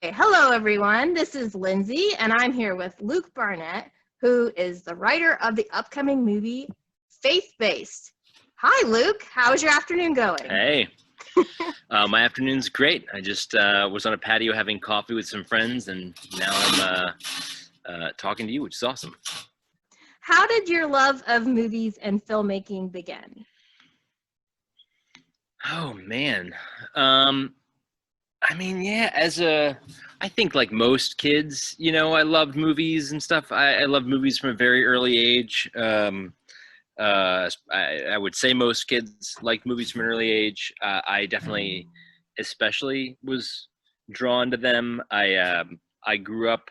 Hey, hello, everyone. This is Lindsay, and I'm here with Luke Barnett, who is the writer of the upcoming movie Faith-Based. Hi, Luke. How is your afternoon going? Hey, my afternoon's great. I just was on a patio having coffee with some friends, and now I'm talking to you, which is awesome. How did your love of movies and filmmaking begin? Oh man, yeah. I think like most kids, I loved movies and stuff. I loved movies from a very early age. I would say most kids like movies from an early age. I definitely, especially, was drawn to them. I grew up.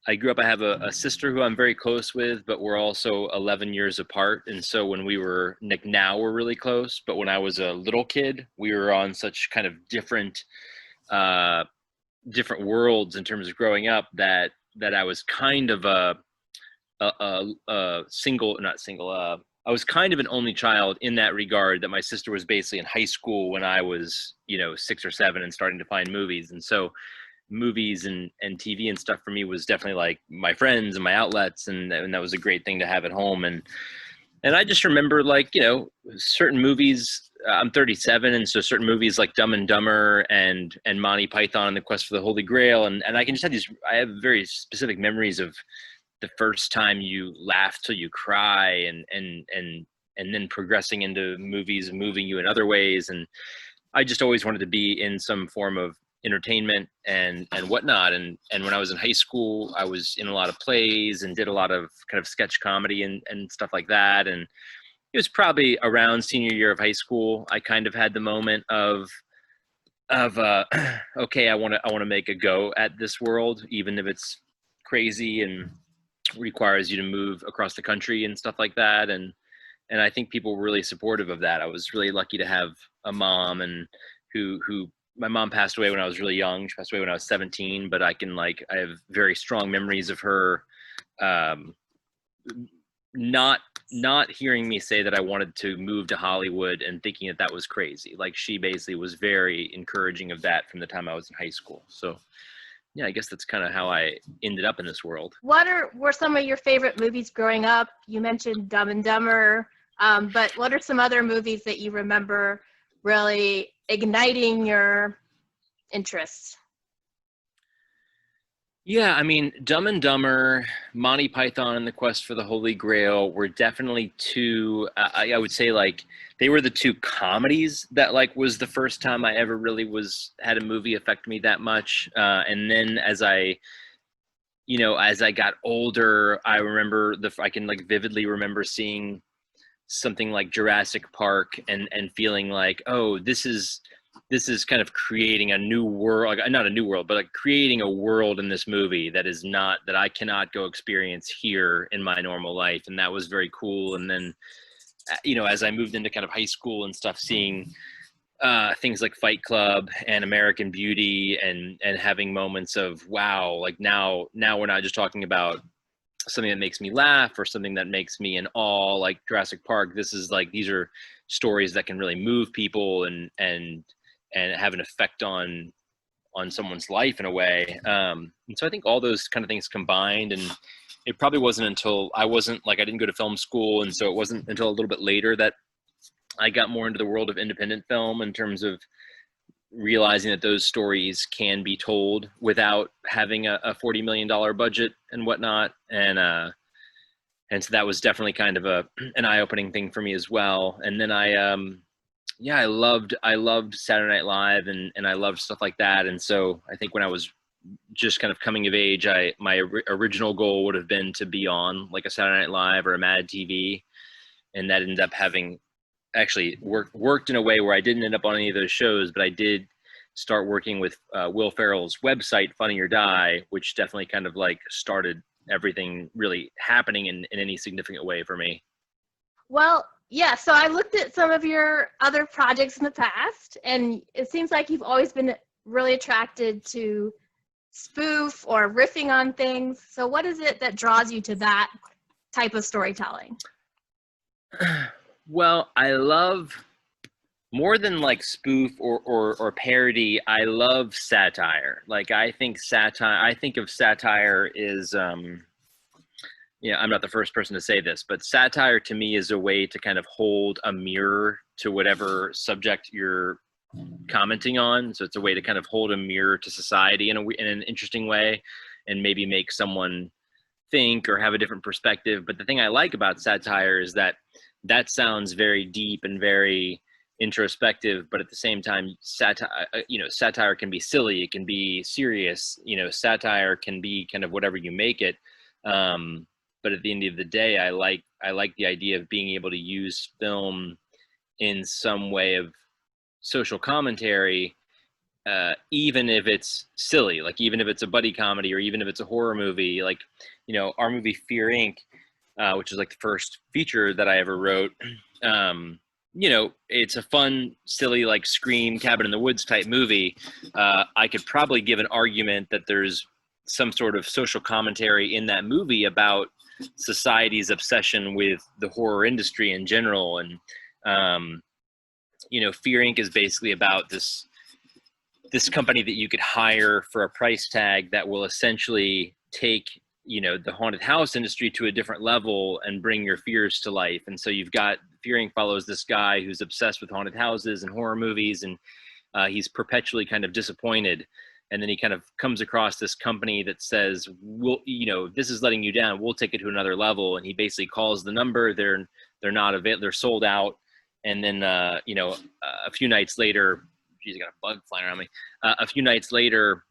I have a sister who I'm very close with, but we're also 11 years apart. And so when we were, like, now we're really close. But when I was a little kid, we were on such kind of uh, different worlds in terms of growing up that I was kind of a single, not single. I was kind of an only child in that regard. That my sister was basically in high school when I was, 6 or 7 and starting to find movies. And so movies and TV and stuff for me was definitely like my friends and my outlets, and that was a great thing to have at home. And I just remember, like, certain movies. I'm 37, and so certain movies like Dumb and Dumber and Monty Python and the Quest for the Holy Grail, and I can just have these. I have very specific memories of the first time you laugh till you cry, and then progressing into movies moving you in other ways. And I just always wanted to be in some form of entertainment and whatnot. And when I was in high school, I was in a lot of plays and did a lot of kind of sketch comedy and stuff like that. And it was probably around senior year of high school, I kind of had the moment of okay, I want to make a go at this world, even if it's crazy and requires you to move across the country and stuff like that. And I think people were really supportive of that. I was really lucky to have a mom, and who my mom passed away when I was really young. She passed away when I was 17, but I have very strong memories of her, um, not hearing me say that I wanted to move to Hollywood and thinking that was crazy. Like, she basically was very encouraging of that from the time I was in high school. So yeah, I guess that's kind of how I ended up in this world. Were some of your favorite movies growing up? You mentioned Dumb and Dumber, but what are some other movies that you remember really igniting your interest? Yeah, I mean, Dumb and Dumber, Monty Python and the Quest for the Holy Grail were definitely two. I would say, like, they were the two comedies that, like, was the first time I ever really had a movie affect me that much. And then as I got older, I remember I can, like, vividly remember seeing something like Jurassic Park and feeling like, oh, this is kind of creating a new world, like, not a new world, but like creating a world in this movie that I cannot go experience here in my normal life. And that was very cool. And then, as I moved into kind of high school and stuff, seeing things like Fight Club and American Beauty, and having moments of, wow, like, now we're not just talking about something that makes me laugh or something that makes me in awe, like Jurassic Park. These are stories that can really move people and have an effect on someone's life in a way. And so I think all those kind of things combined, and it probably wasn't until I didn't go to film school. And so it wasn't until a little bit later that I got more into the world of independent film, in terms of realizing that those stories can be told without having a $40 million budget and whatnot. And so that was definitely kind of an eye-opening thing for me as well. And then I loved Saturday Night Live, and I loved stuff like that. And so I think when I was just kind of coming of age, my original goal would have been to be on, like, a Saturday Night Live or a Mad TV. And that ended up having actually worked in a way where I didn't end up on any of those shows, but I did start working with Will Ferrell's website, Funny or Die, which definitely kind of, like, started everything really happening in any significant way for me. Well, yeah, so I looked at some of your other projects in the past, and it seems like you've always been really attracted to spoof or riffing on things. So what is it that draws you to that type of storytelling? Well, I love more than like spoof or parody, I love satire. Like I think of satire is yeah, I'm not the first person to say this, but satire to me is a way to kind of hold a mirror to whatever subject you're commenting on. So it's a way to kind of hold a mirror to society in an interesting way, and maybe make someone think or have a different perspective. But the thing I like about satire is that that sounds very deep and very introspective, but at the same time, satire can be silly, it can be serious, satire can be kind of whatever you make it. But at the end of the day, I like the idea of being able to use film in some way of social commentary, even if it's silly, like even if it's a buddy comedy or even if it's a horror movie. Like, our movie Fear Inc., which is like the first feature that I ever wrote. It's a fun, silly, like Scream, Cabin in the Woods type movie. I could probably give an argument that there's some sort of social commentary in that movie about society's obsession with the horror industry in general. And, Fear Inc. is basically about this company that you could hire for a price tag that will essentially take, the haunted house industry to a different level and bring your fears to life. And so you've got Fear Inc. follows this guy who's obsessed with haunted houses and horror movies, and he's perpetually kind of disappointed. And then he kind of comes across this company that says, this is letting you down, we'll take it to another level. And he basically calls the number, they're not available, they're sold out. And then, a few nights later, geez, I got a bug flying around me. A few nights later,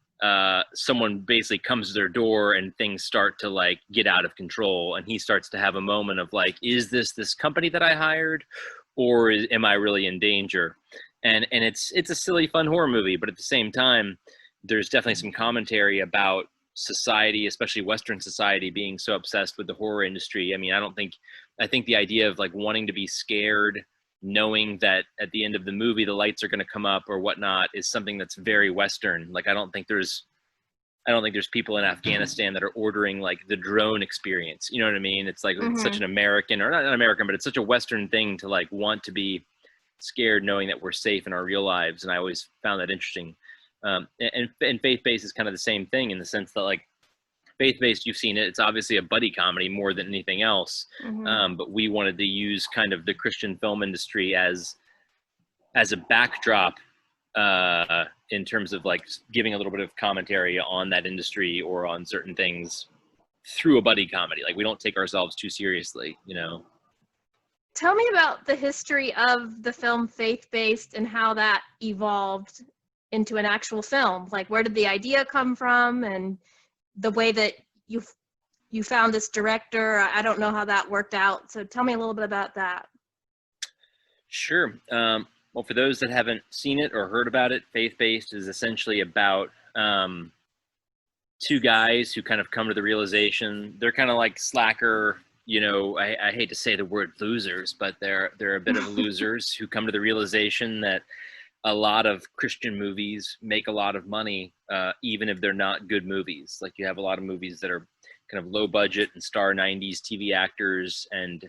someone basically comes to their door and things start to like get out of control. And he starts to have a moment of like, is this company that I hired, or am I really in danger? And it's a silly, fun horror movie, but at the same time, there's definitely some commentary about society, especially Western society, being so obsessed with the horror industry. I mean, I think the idea of like wanting to be scared, knowing that at the end of the movie the lights are going to come up or whatnot, is something that's very Western. Like I don't think there's people in Afghanistan that are ordering like the drone experience. You know what I mean? It's like It's such an American, or not an American, but it's such a Western thing to like want to be scared knowing that we're safe in our real lives. And I always found that interesting. And faith-based is kind of the same thing, in the sense that like faith-based, you've seen it, it's obviously a buddy comedy more than anything else. But we wanted to use kind of the Christian film industry as a backdrop, in terms of like giving a little bit of commentary on that industry or on certain things through a buddy comedy. Like we don't take ourselves too seriously, Tell me about the history of the film Faith-Based and how that evolved into an actual film. Like, where did the idea come from, and the way that you found this director? I don't know how that worked out, so tell me a little bit about that. Sure. Well, for those that haven't seen it or heard about it, Faith-Based is essentially about two guys who kind of come to the realization they're kind of like slacker, I hate to say the word losers, but they're a bit of losers who come to the realization that a lot of Christian movies make a lot of money, even if they're not good movies. Like you have a lot of movies that are kind of low budget and star 90s TV actors, and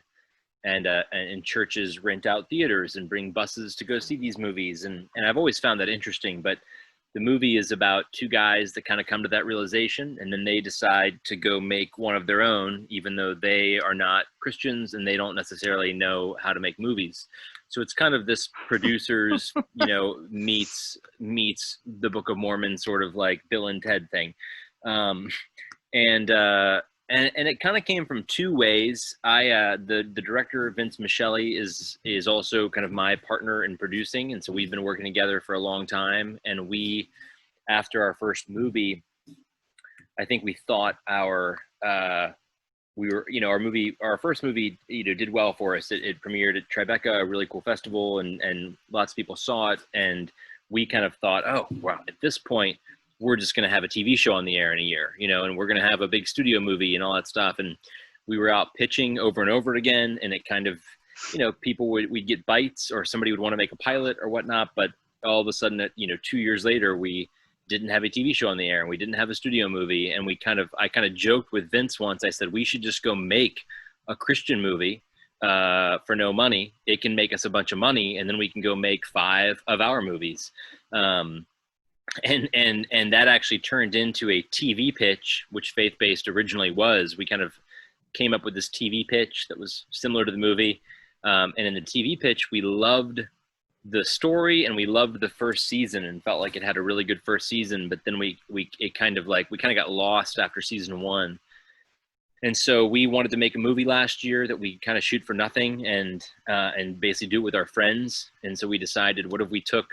churches rent out theaters and bring buses to go see these movies. And I've always found that interesting. But the movie is about two guys that kind of come to that realization, and then they decide to go make one of their own, even though they are not Christians and they don't necessarily know how to make movies. So it's kind of this producers, meets the Book of Mormon, sort of like Bill and Ted thing. And it kind of came from two ways. The director, Vincent Masciale, is also kind of my partner in producing. And so we've been working together for a long time. And we, after our first movie, I think we thought our first movie, did well for us. It premiered at Tribeca, a really cool festival, and lots of people saw it. And we kind of thought, oh, wow, at this point, we're just going to have a TV show on the air in a year, and we're going to have a big studio movie and all that stuff. And we were out pitching over and over again. And it kind of, people we'd get bites, or somebody would want to make a pilot or whatnot. But all of a sudden, 2 years later, we didn't have a TV show on the air, and we didn't have a studio movie. And I kind of joked with Vince once. I said, we should just go make a Christian movie for no money, it can make us a bunch of money, and then we can go make 5 of our movies. And that actually turned into a TV pitch, which Faith-Based originally was. We kind of came up with this TV pitch that was similar to the movie. And in the TV pitch, we loved the story and we loved the first season and felt like it had a really good first season. But then we kind of got lost after season 1. And so we wanted to make a movie last year that we kind of shoot for nothing and basically do it with our friends. And so we decided, what if we took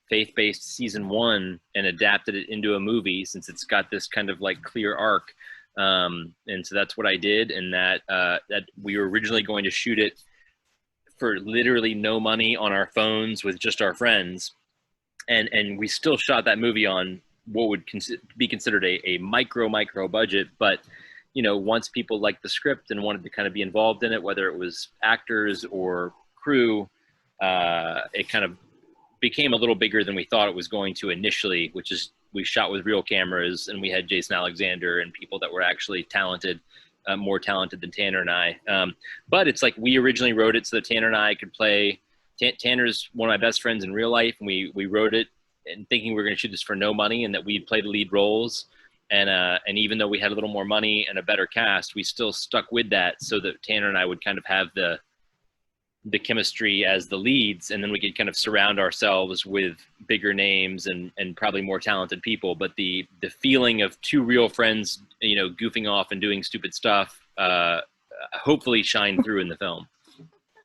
Faith-Based season 1 and adapted it into a movie, since it's got this kind of like clear arc. And so that's what I did. And that we were originally going to shoot it for literally no money on our phones with just our friends. And we still shot that movie on what would be considered a micro budget. But, you know, once people liked the script and wanted to kind of be involved in it, whether it was actors or crew, it kind of became a little bigger than we thought it was going to initially, which is we shot with real cameras and we had Jason Alexander and people that were actually talented, more talented than Tanner and I. But it's like we originally wrote it so that Tanner and I could play. Tanner's one of my best friends in real life, and we wrote it and thinking we were going to shoot this for no money and that we'd play the lead roles. And even though we had a little more money and a better cast, we still stuck with that so that Tanner and I would kind of have the chemistry as the leads, and then we could kind of surround ourselves with bigger names and probably more talented people. But the feeling of 2 real friends, you know, goofing off and doing stupid stuff, hopefully shine through in the film.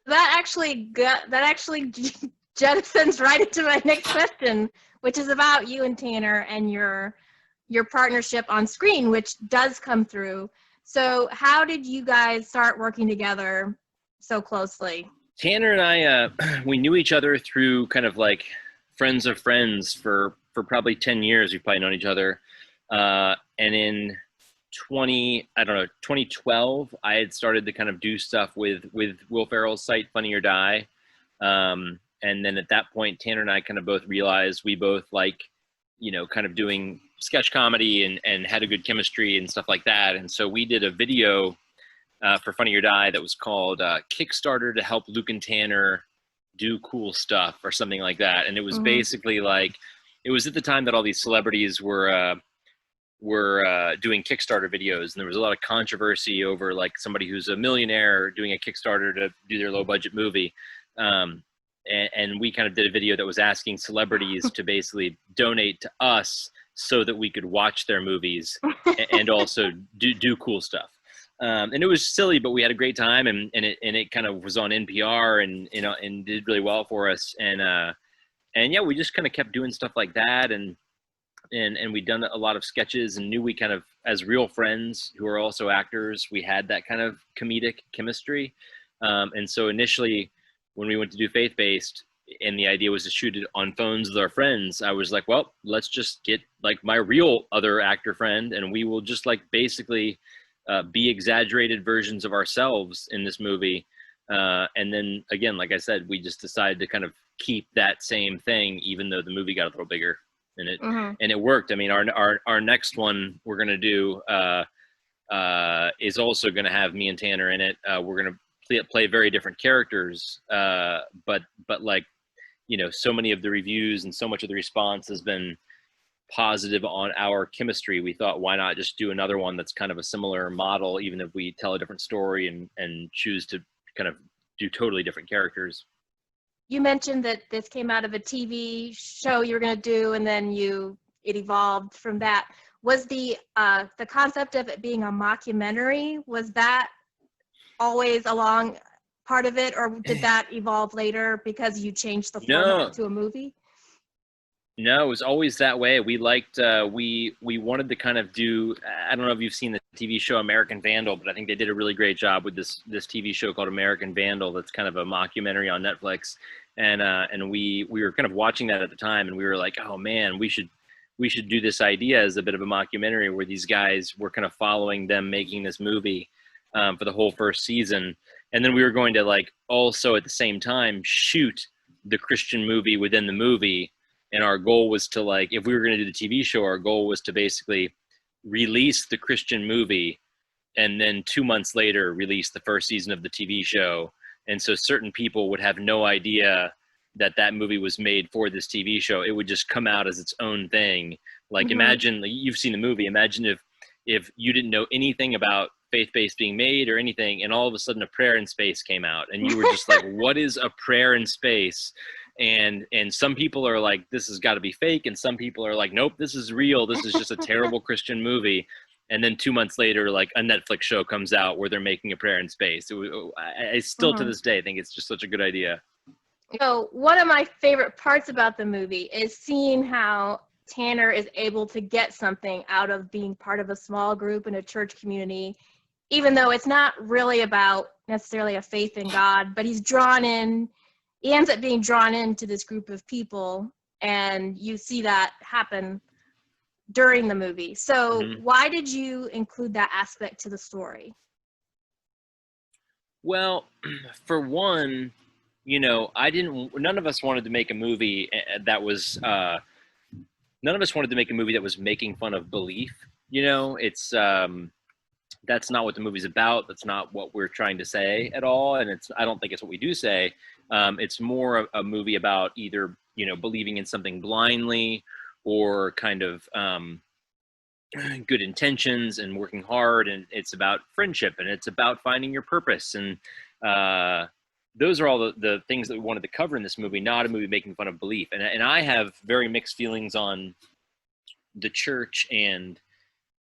That actually jettisons right into my next question, which is about you and Tanner and your partnership on screen, which does come through. So how did you guys start working together so closely? Tanner and I, we knew each other through kind of like friends of friends for probably 10 years. We've probably known each other. And in 2012, I had started to kind of do stuff with Will Ferrell's site, Funny or Die. And then at that point, Tanner and I kind of both realized we both like, you know, kind of doing sketch comedy and had a good chemistry and stuff like that. And so we did a video for Funny or Die that was called Kickstarter to help Luke and Tanner do cool stuff or something like that. And it was basically like, it was at the time that all these celebrities were doing Kickstarter videos, and there was a lot of controversy over like somebody who's a millionaire doing a Kickstarter to do their low budget movie. And we kind of did a video that was asking celebrities to basically donate to us so that we could watch their movies and also do cool stuff. And it was silly, but we had a great time, and it kind of was on NPR and, you know, and did really well for us. And yeah, we just kind of kept doing stuff like that. And we'd done a lot of sketches and knew we kind of, as real friends who are also actors, we had that kind of comedic chemistry. And so initially when we went to do Faith-Based and the idea was to shoot it on phones with our friends, I was like, well, let's just get like my real other actor friend and we will just like basically be exaggerated versions of ourselves in this movie. And then again, like I said, we just decided to kind of keep that same thing, even though the movie got a little bigger, and it worked. I mean, our next one we're going to do is also going to have me and Tanner in it. We're going to play very different characters. But like, you know, so many of the reviews and so much of the response has been positive on our chemistry. We thought, why not just do another one that's kind of a similar model, even if we tell a different story and choose to kind of do totally different characters. You mentioned that this came out of a TV show you were going to do, and then it evolved from that. Was the concept of it being a mockumentary, was that always along part of it, or did that evolve later because you changed the format to a movie? No, it was always that way. We liked, we wanted to kind of do, I don't know if you've seen the TV show American Vandal, but I think they did a really great job with this TV show called American Vandal. That's kind of a mockumentary on Netflix. And we were kind of watching that at the time, and we were like, oh man, we should do this idea as a bit of a mockumentary where these guys were kind of following them making this movie for the whole first season. And then we were going to like also at the same time shoot the Christian movie within the movie. And our goal was to like, if we were going to do the TV show, our goal was to basically release the Christian movie and then 2 months later release the first season of the TV show. And so certain people would have no idea that that movie was made for this TV show. It would just come out as its own thing. Like imagine, like, you've seen the movie, imagine if you didn't know anything about faith-based being made or anything, and all of a sudden a prayer in space came out, and you were just like, what is a prayer in space? And some people are like, this has got to be fake, and some people are like, nope, this is real, this is just a terrible Christian movie. And then 2 months later, like, a Netflix show comes out where they're making a prayer in space. I still to this day think it's just such a good idea. So one of my favorite parts about the movie is seeing how Tanner is able to get something out of being part of a small group in a church community, even though it's not really about necessarily a faith in God, but he's drawn in, he ends up being drawn into this group of people, and you see that happen during the movie. So why did you include that aspect to the story? Well, for one, you know, none of us wanted to make a movie that was, none of us wanted to make a movie that was making fun of belief. You know, it's, that's not what the movie's about. That's not what we're trying to say at all. And I don't think it's what we do say. It's more a movie about either, you know, believing in something blindly, or kind of, good intentions and working hard. And it's about friendship, and it's about finding your purpose. And, those are all the things that we wanted to cover in this movie, not a movie making fun of belief. And I have very mixed feelings on the church, and,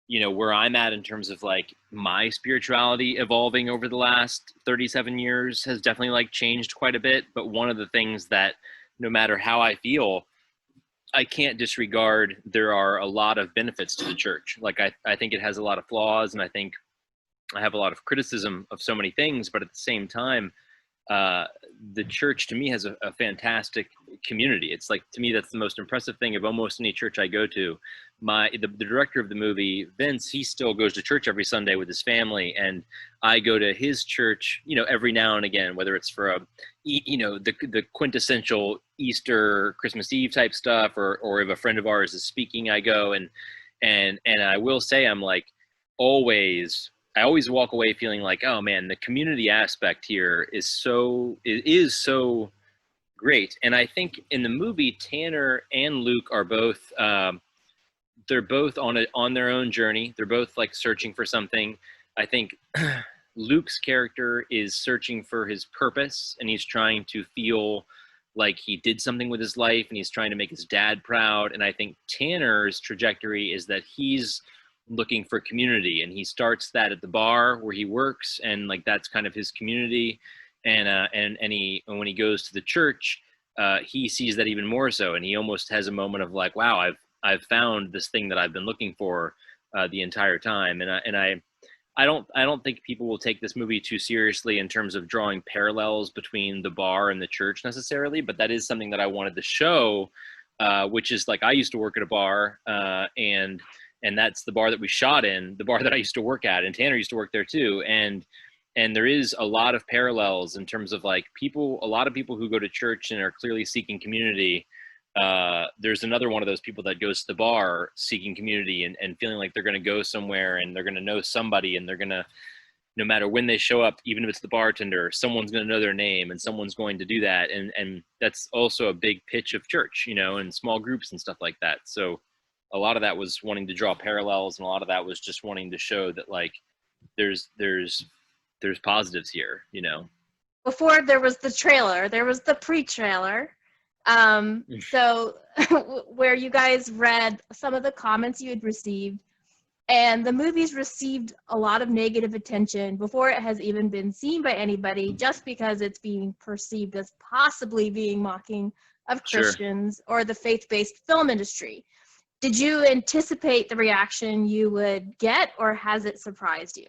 you know, where I'm at in terms of like my spirituality evolving over the last 37 years has definitely like changed quite a bit. But one of the things that, no matter how I feel, I can't disregard, there are a lot of benefits to the church. Like, I think it has a lot of flaws, and I think I have a lot of criticism of so many things, but at the same time, the church to me has a fantastic community. It's like, to me, that's the most impressive thing of almost any church I go to. The director of the movie, Vince, he still goes to church every Sunday with his family, and I go to his church, you know, every now and again, whether it's for the quintessential Easter, Christmas Eve type stuff, or if a friend of ours is speaking, I go. And I will say, I'm like, I always walk away feeling like, oh man, the community aspect here is so great. And I think in the movie, Tanner and Luke are both, they're both on their own journey. They're both like searching for something. I think Luke's character is searching for his purpose, and he's trying to feel like he did something with his life, and he's trying to make his dad proud. And I think Tanner's trajectory is that he's looking for community, and he starts that at the bar where he works, and like that's kind of his community. And when he goes to the church, he sees that even more so, and he almost has a moment of like, wow, I've found this thing that I've been looking for the entire time. And I don't think people will take this movie too seriously in terms of drawing parallels between the bar and the church necessarily, but that is something that I wanted to show, which is like, I used to work at a bar, and that's the bar that we shot in, the bar that I used to work at, and Tanner used to work there too. And there is a lot of parallels in terms of like a lot of people who go to church and are clearly seeking community. There's another one of those people that goes to the bar seeking community and feeling like they're going to go somewhere, and they're going to know somebody, and they're going to, no matter when they show up, even if it's the bartender, someone's going to know their name, and someone's going to do that. And that's also a big pitch of church, you know, and small groups and stuff like that. So a lot of that was wanting to draw parallels, and a lot of that was just wanting to show that like there's positives here, you know. Before there was the trailer, there was the pre-trailer. So where you guys read some of the comments you had received, and the movie's received a lot of negative attention before it has even been seen by anybody, just because it's being perceived as possibly being mocking of Christians or the faith-based film industry. Did you anticipate the reaction you would get, or has it surprised you?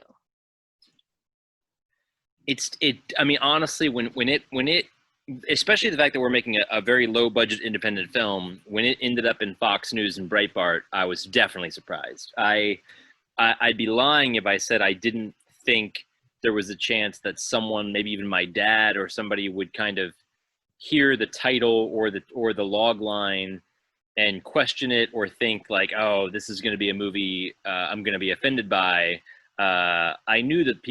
I mean, honestly, when it, especially the fact that we're making a very low budget independent film, when it ended up in Fox News and Breitbart, I was definitely surprised. I'd be lying if I said I didn't think there was a chance that someone, maybe even my dad or somebody, would kind of hear the title or the log line and question it, or think like, oh, this is going to be a movie I'm going to be offended by. I knew that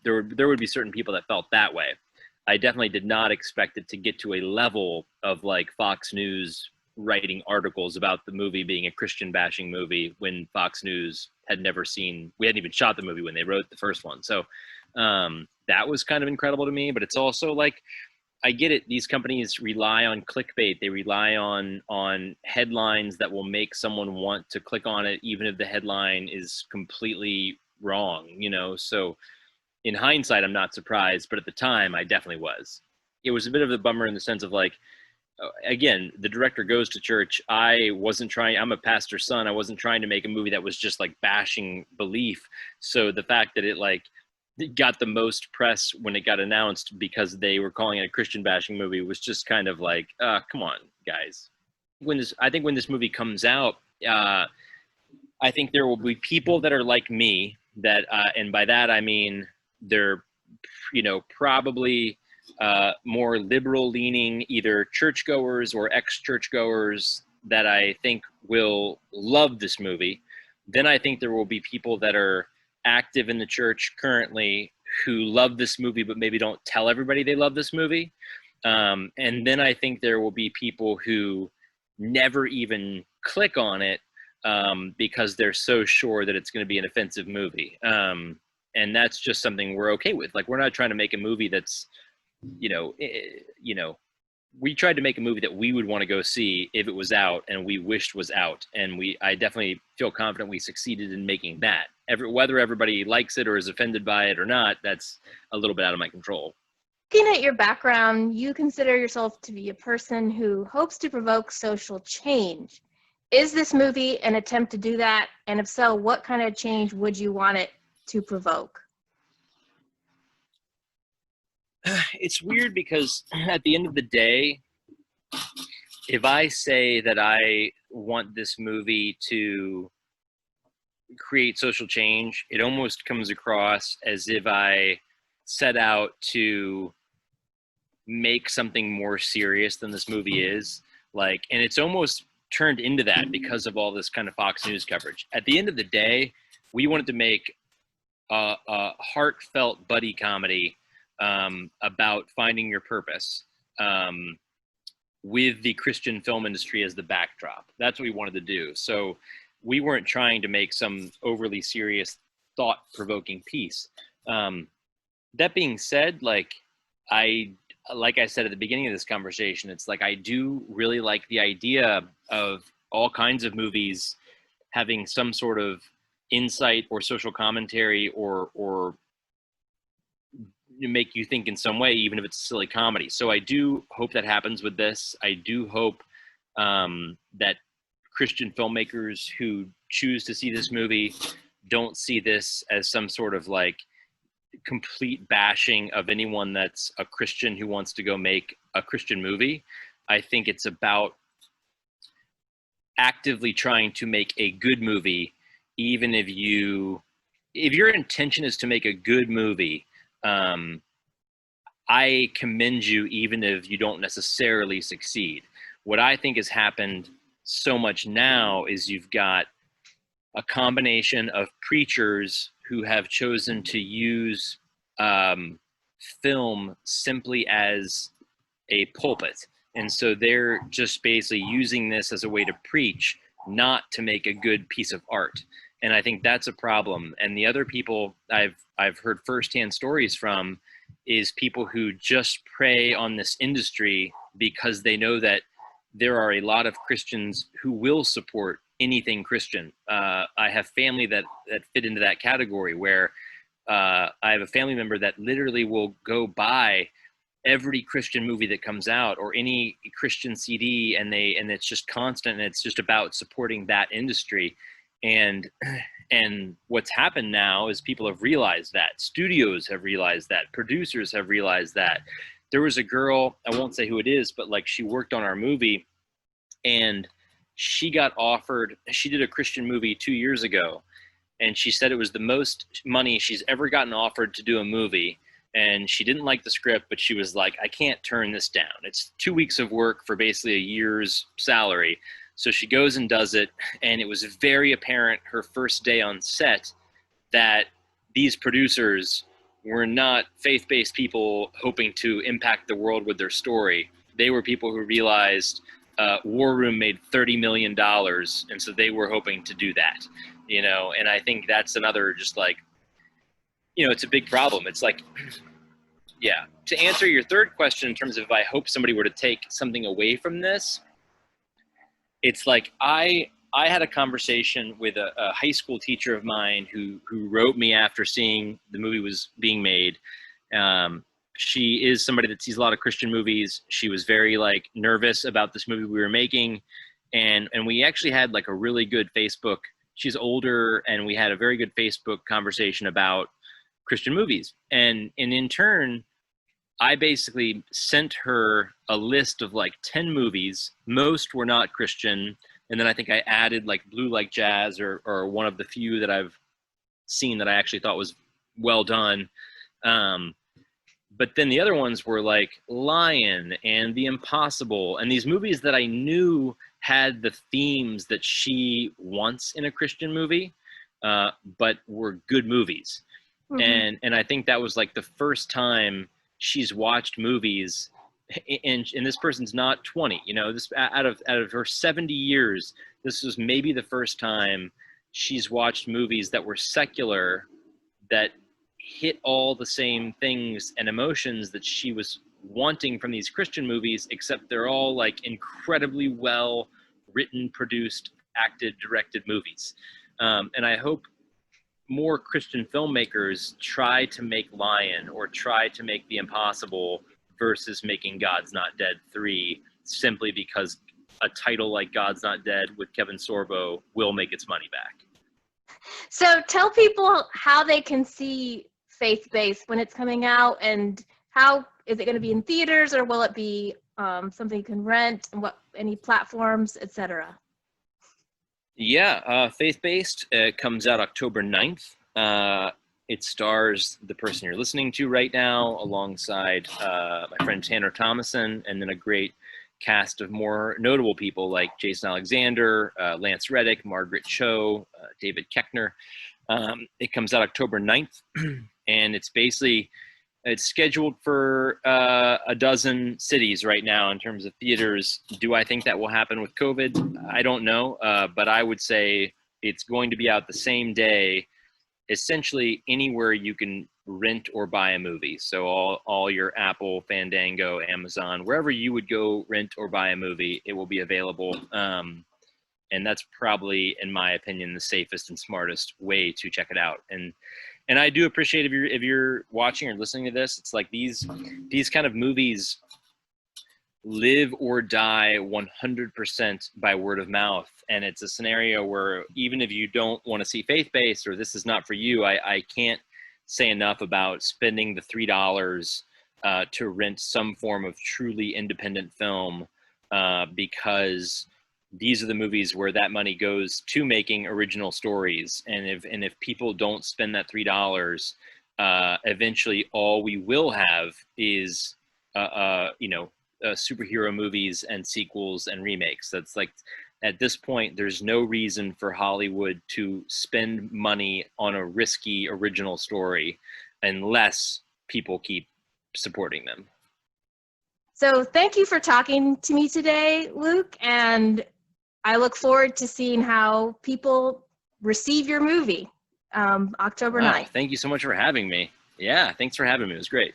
there would be certain people that felt that way. I definitely did not expect it to get to a level of like Fox News writing articles about the movie being a Christian bashing movie when Fox News had never seen, we hadn't even shot the movie when they wrote the first one. So that was kind of incredible to me, but it's also like, I get it. These companies rely on clickbait. They rely on headlines that will make someone want to click on it, even if the headline is completely wrong, you know? So in hindsight, I'm not surprised, but at the time I definitely was. It was a bit of a bummer in the sense of like, again, the director goes to church. I'm a pastor's son. I wasn't trying to make a movie that was just like bashing belief. So the fact that it like got the most press when it got announced because they were calling it a Christian bashing movie was just kind of like, come on, guys. I think when this movie comes out, I think there will be people that are like me that, and by that I mean they're, you know, probably more liberal leaning, either churchgoers or ex-churchgoers that I think will love this movie. Then I think there will be people that are active in the church currently who love this movie but maybe don't tell everybody they love this movie. And then I think there will be people who never even click on it because they're so sure that it's going to be an offensive movie. And that's just something we're okay with. Like, we're not trying to make a movie that's, you know, we tried to make a movie that we would want to go see if it was out and we wished was out. And I definitely feel confident we succeeded in making that. Whether everybody likes it or is offended by it or not, that's a little bit out of my control. Looking at your background, you consider yourself to be a person who hopes to provoke social change. Is this movie an attempt to do that? And if so, what kind of change would you want it to provoke? It's weird because at the end of the day, if I say that I want this movie to create social change, it almost comes across as if I set out to make something more serious than this movie is. Like, and it's almost turned into that because of all this kind of Fox News coverage. At the end of the day, we wanted to make a heartfelt buddy comedy about finding your purpose with the Christian film industry as the backdrop. That's what we wanted to do. So we weren't trying to make some overly serious, thought-provoking piece. That being said, like I said at the beginning of this conversation, it's like I do really like the idea of all kinds of movies having some sort of insight or social commentary or make you think in some way, even if it's a silly comedy. So I do hope that happens with this. I do hope that Christian filmmakers who choose to see this movie don't see this as some sort of like complete bashing of anyone that's a Christian who wants to go make a Christian movie. I think it's about actively trying to make a good movie, even if your intention is to make a good movie. I commend you even if you don't necessarily succeed. What I think has happened so much now is you've got a combination of preachers who have chosen to use film simply as a pulpit. And so they're just basically using this as a way to preach, not to make a good piece of art. And I think that's a problem. And the other people I've heard firsthand stories from is people who just prey on this industry because they know that there are a lot of Christians who will support anything Christian. I have family that fit into that category where I have a family member that literally will go buy every Christian movie that comes out or any Christian CD, and it's just constant, and it's just about supporting that industry. And what's happened now is people have realized that. Studios have realized that. Producers have realized that. There was a girl, I won't say who it is, but like she worked on our movie, and she got offered, she did a Christian movie 2 years ago, and she said it was the most money she's ever gotten offered to do a movie. And she didn't like the script, but she was like, I can't turn this down. It's 2 weeks of work for basically a year's salary. So she goes and does it, and it was very apparent her first day on set that these producers were not faith-based people hoping to impact the world with their story. They were people who realized War Room made $30 million, and so they were hoping to do that, you know. And I think that's another, just like, you know, it's a big problem. It's like, yeah. To answer your third question in terms of if I hope somebody were to take something away from this, it's like I had a conversation with a high school teacher of mine who wrote me after seeing the movie was being made. She is somebody that sees a lot of Christian movies. She was very like nervous about this movie we were making, and we actually had like a really good Facebook. She's older, and we had a very good Facebook conversation about Christian movies, and in turn, I basically sent her a list of like 10 movies. Most were not Christian. And then I think I added like Blue Like Jazz or one of the few that I've seen that I actually thought was well done. But then the other ones were like Lion and The Impossible, and these movies that I knew had the themes that she wants in a Christian movie, but were good movies. Mm-hmm. And I think that was like the first time she's watched movies, and this person's not 20, you know, this out of her 70 years, this was maybe the first time she's watched movies that were secular, that hit all the same things and emotions that she was wanting from these Christian movies, except they're all like incredibly well written, produced, acted, directed movies. And I hope more Christian filmmakers try to make Lion or try to make The Impossible versus making God's Not Dead 3 simply because a title like God's Not Dead with Kevin Sorbo will make its money back. So tell people how they can see Faith-Based when it's coming out, and how is it going to be in theaters, or will it be something you can rent, and what, any platforms, etc.? Yeah, Faith-Based comes out October 9th. It stars the person you're listening to right now, alongside my friend Tanner Thomason, and then a great cast of more notable people like Jason Alexander, Lance Reddick, Margaret Cho, David Koechner. It comes out October 9th, and it's scheduled for a dozen cities right now in terms of theaters. Do I think that will happen with COVID? I don't know, but I would say it's going to be out the same day, essentially anywhere you can rent or buy a movie. So all your Apple, Fandango, Amazon, wherever you would go rent or buy a movie, it will be available. And that's probably, in my opinion, the safest and smartest way to check it out. And I do appreciate if you're watching or listening to this, it's like these kind of movies live or die 100% by word of mouth. And it's a scenario where even if you don't want to see faith-based, or this is not for you, I can't say enough about spending the $3 to rent some form of truly independent film, because these are the movies where that money goes to making original stories. And if people don't spend that $3, eventually all we will have is, superhero movies and sequels and remakes. That's like, at this point, there's no reason for Hollywood to spend money on a risky original story unless people keep supporting them. So thank you for talking to me today, Luke, and I look forward to seeing how people receive your movie October 9th. Thank you so much for having me. Yeah, thanks for having me. It was great.